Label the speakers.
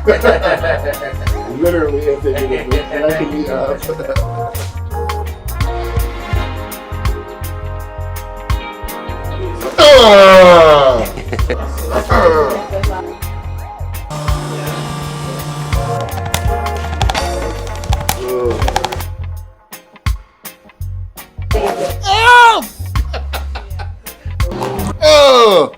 Speaker 1: Literally, if they did it, cracking me up. Oh!